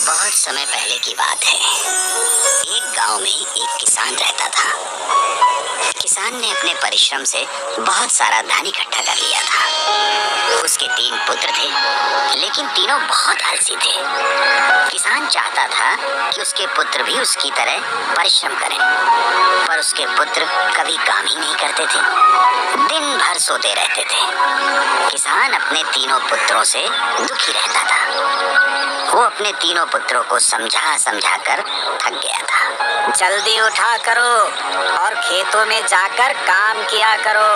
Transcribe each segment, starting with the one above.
बहुत समय पहले की बात है। एक गांव में एक किसान रहता था। किसान ने अपने परिश्रम से बहुत सारा धन इकट्ठा कर लिया था। उसके 3 पुत्र थे, लेकिन तीनों बहुत आलसी थे। किसान चाहता था कि उसके पुत्र भी उसकी तरह परिश्रम करें, पर उसके पुत्र कभी काम ही नहीं करते थे, दिन भर सोते रहते थे। किसान अपने तीनों पुत्रों से दुखी रहता था। वो अपने तीनों पुत्रों को समझा समझा कर थक गया था। जल्दी उठा करो और खेतों में जाकर काम किया करो।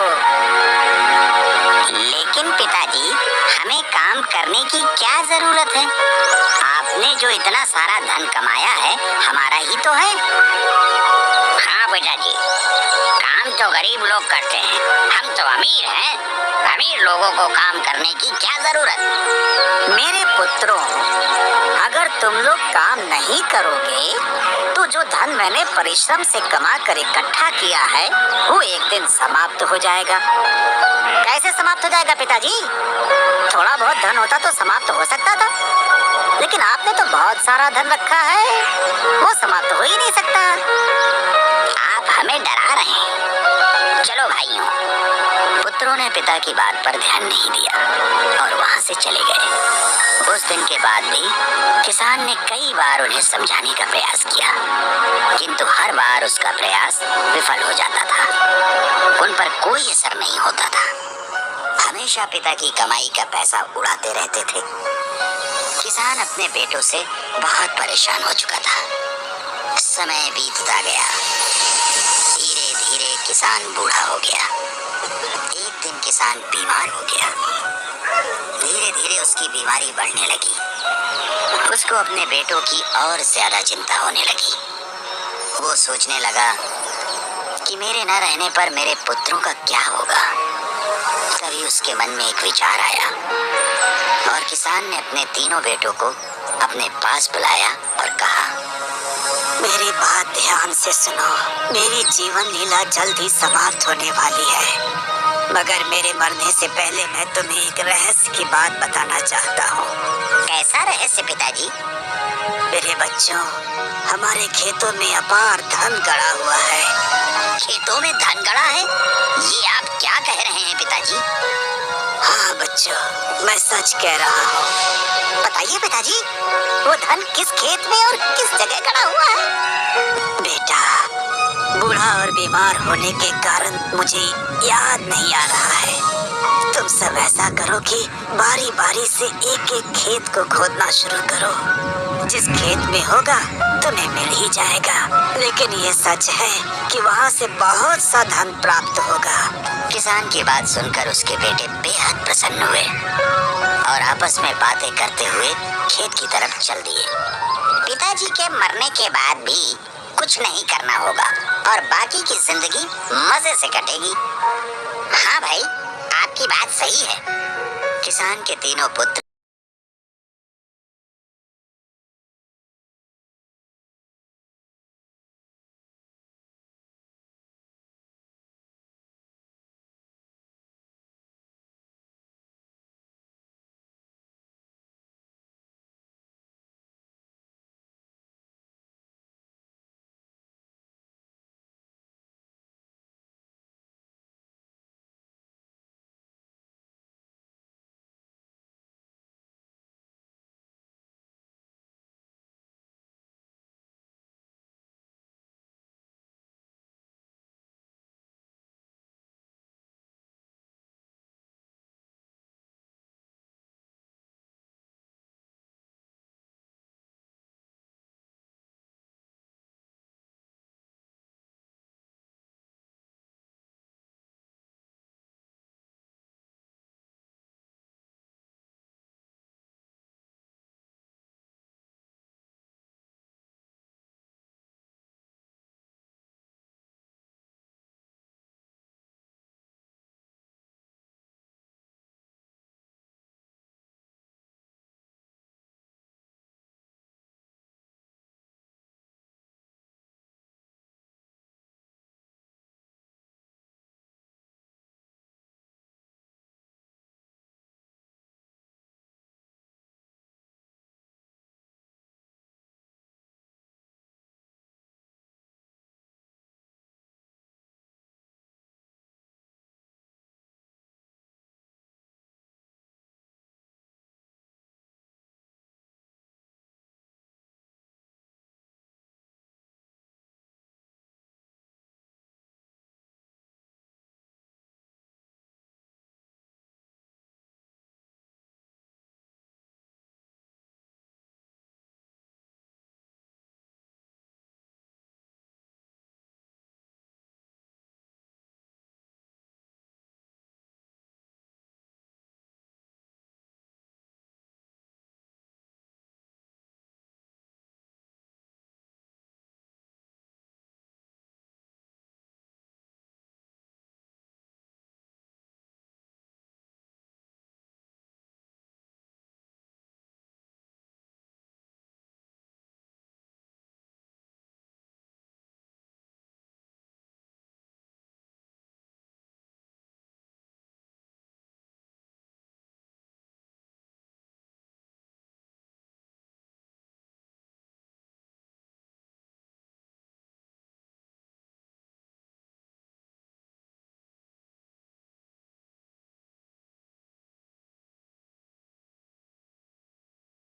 लेकिन पिताजी, हमें काम करने की क्या जरूरत है? आपने जो इतना सारा धन कमाया है, हमारा ही तो है। हाँ पिताजी, काम तो गरीब लोग करते हैं, हम तो अमीर हैं। अमीर लोगों को काम करने की क्या जरूरत? मेरे पुत्रों, अगर तुम लोग काम नहीं करोगे तो जो धन मैंने परिश्रम से कमा कर इकट्ठा किया है वो एक दिन समाप्त हो जाएगा। कैसे समाप्त हो जाएगा पिताजी? थोड़ा बहुत धन होता तो समाप्त हो सकता था, लेकिन आपने तो बहुत सारा धन रखा है, वो समाप्त हो ही नहीं सकता। आप हमें डरा रहे हैं। चलो भाइयों। पुत्रों ने पिता की बात पर ध्यान नहीं दिया और वहां से चले गए। उस दिन के बाद भी किसान ने कई बार उन्हें समझाने का प्रयास किया, किंतु हर बार उसका प्रयास विफल हो जाता था। उन पर कोई असर नहीं होता था। हमेशा पिता की कमाई का पैसा उड़ाते रहते थे। किसान अपने बेटों से बहुत परेशान हो चुका था। समय बीतता गया। धीरे धीरे किसान बूढ़ा हो गया। एक दिन किसान बीमार हो गया। धीरे धीरे उसकी बीमारी बढ़ने लगी। उसको अपने बेटों की और ज्यादा चिंता होने लगी। वो सोचने लगा कि मेरे न रहने पर मेरे पुत्रों का क्या होगा। तभी उसके मन में एक विचार आया और किसान ने अपने तीनों बेटों को अपने पास बुलाया और कहा, मेरी बात ध्यान से सुनो। मेरी जीवन लीला जल्द ही समाप्त होने वाली है, मगर मेरे मरने से पहले मैं तुम्हें एक रहस्य की बात बताना चाहता हूँ। कैसा रहस्य पिताजी? मेरे बच्चों, हमारे खेतों में अपार धन गड़ा हुआ है। खेतों में धन गड़ा है? ये आप क्या कह रहे हैं पिताजी? हाँ बच्चों, मैं सच कह रहा हूँ। बताइए पिताजी, वो धन किस खेत में और किस जगह गड़ा हुआ है? बेटा, बूढ़ा और बीमार होने के कारण मुझे याद नहीं आ रहा है। तुम सब ऐसा करो कि बारी बारी से एक एक खेत को खोदना शुरू करो। जिस खेत में होगा तुम्हें मिल ही जाएगा, लेकिन ये सच है कि वहाँ से बहुत सा धन प्राप्त होगा। किसान की बात सुनकर उसके बेटे बेहद प्रसन्न हुए और आपस में बातें करते हुए खेत की तरफ चल दिए। पिताजी के मरने के बाद भी कुछ नहीं करना होगा और बाकी की जिंदगी मजे से कटेगी। हाँ भाई, आपकी बात सही है। किसान के तीनों पुत्र